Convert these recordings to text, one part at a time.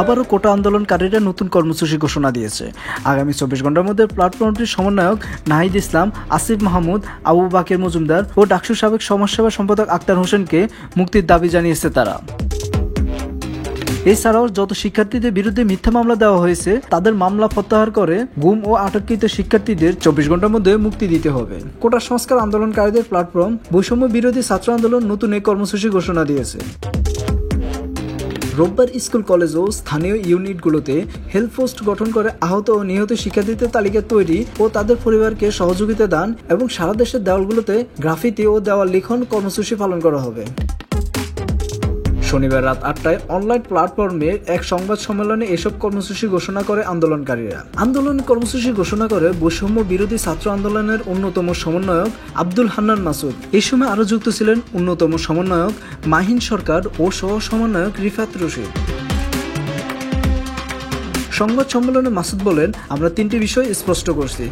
আবারও কোটা আন্দোলনকারীরা নতুন কর্মসূচি ঘোষণা দিয়েছে। আগামী 24 ঘন্টার মধ্যে প্ল্যাটফর্মটির সমন্বয়ক নাহিদ ইসলাম, আসিফ মাহমুদ, আবু বাকের মজুমদার ও ডাকসুর সাবেক সমাজসেবা সম্পাদক আক্তার হোসেনকে মুক্তির দাবি জানিয়েছে তারা। এছাড়াও যত শিক্ষার্থীদের বিরুদ্ধে মিথ্যা মামলা দেওয়া হয়েছে তাদের মামলা প্রত্যাহার করে গুম ও আটককৃত শিক্ষার্থীদের 24 ঘন্টার মধ্যে মুক্তি দিতে হবে। কোটা সংস্কার আন্দোলনকারীদের প্ল্যাটফর্ম বৈষম্য বিরোধী ছাত্র আন্দোলন নতুন এই কর্মসূচি ঘোষণা দিয়েছে। রোববার স্কুল, কলেজ ও স্থানীয় ইউনিটগুলোতে হেল্প পোস্ট গঠন করে আহত ও নিহত শিক্ষার্থীদের তালিকা তৈরি ও তাদের পরিবারকে সহযোগিতা দান এবং সারা দেশের দেওয়ালগুলোতে গ্রাফিতি ও দেওয়াল লিখন কর্মসূচি পালন করা হবে। শনিবার রাত 8টায় অনলাইন প্ল্যাটফর্মে এক সংবাদ সম্মেলনে এসব কর্মসূচি ঘোষণা করে আন্দোলনকারীরা। আন্দোলন কর্মসূচি ঘোষণা করে বৈষম্য বিরোধী ছাত্র আন্দোলনের অন্যতম সমন্বয়ক আব্দুল হান্নান মাসুদ। এই সময় আরও যুক্ত ছিলেন অন্যতম সমন্বয়ক মাহিন সরকার ও সহ সমন্বয়ক রিফাত রশিদ। সংবাদ সম্মেলনে মাসুদ বলেন, আমরা 3টি বিষয় স্পষ্ট করছি।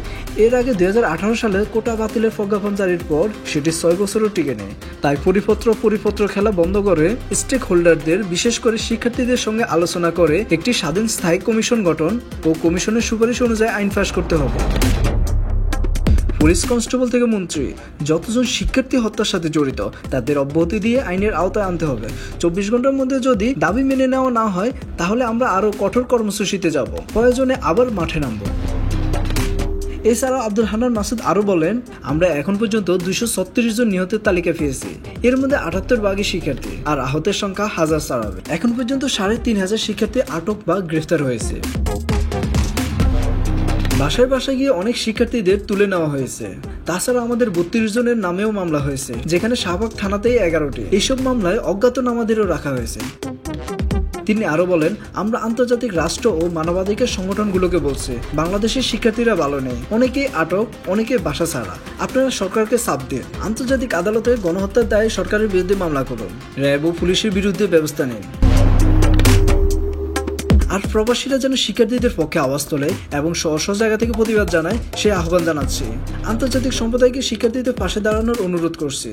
এর আগে 2018 সালে কোটা বাতিলের প্রজ্ঞাপন জারির পর সেটি 6 বছরও টিকে নেই। তাই পরিপত্র খেলা বন্ধ করে স্টেক হোল্ডারদের, বিশেষ করে শিক্ষার্থীদের সঙ্গে আলোচনা করে একটি স্বাধীন স্থায়ী কমিশন গঠন ও কমিশনের সুপারিশ অনুযায়ী আইন পাস করতে হবে। পুলিশ কনস্টেবল থেকে মন্ত্রী যতজন শিক্ষার্থী হত্যার সাথে জড়িত তাদের অব্যাহতি দিয়ে আইনের আওতায় আনতে হবে। 24 ঘন্টার মধ্যে যদি দাবি মেনে নেওয়া না হয় তাহলে আমরা আরও কঠোর কর্মসূচিতে যাব, প্রয়োজনে আবার মাঠে নামব। এছাড়াও আব্দুল হান্নান মাসুদ আরও বলেন, আমরা এখন পর্যন্ত 236 জন নিহতের তালিকা পেয়েছি। এর মধ্যে 78 ভাগই শিক্ষার্থী, আর আহতের সংখ্যা হাজার ছাড়াবে। এখন পর্যন্ত 3500 শিক্ষার্থী আটক বা গ্রেফতার হয়েছে। বাসায় বাসায় গিয়ে অনেক শিক্ষার্থীদের তুলে নেওয়া হয়েছে। তাছাড়া আমাদের 32 জনের নামেও মামলা হয়েছে, যেখানে শাহবাগ থানাতেই 11টি। এইসব মামলায় অজ্ঞাতনামাদেরও রাখা হয়েছে। তিনি আরো বলেন, আমরা আন্তর্জাতিক রাষ্ট্র ও মানবাধিকার সংগঠনগুলোকে বলছি, বাংলাদেশের শিক্ষার্থীরা ভালো নেই, অনেকেই আটক, অনেকে বাসা ছাড়া। আপনারা সরকারকে চাপ দিন, আন্তর্জাতিক আদালতে গণহত্যার দায়ে সরকারের বিরুদ্ধে মামলা করুন, র্যাব ও পুলিশের বিরুদ্ধে ব্যবস্থা নিন। আর প্রবাসীরা যেন শিক্ষার্থীদের পক্ষে আওয়াজ তোলে এবং স্ব জায়গা থেকে প্রতিবাদ জানায়, সে আহ্বান জানাচ্ছি। আন্তর্জাতিক সম্প্রদায়কে শিক্ষার্থীদের পাশে দাঁড়ানোর অনুরোধ করছি।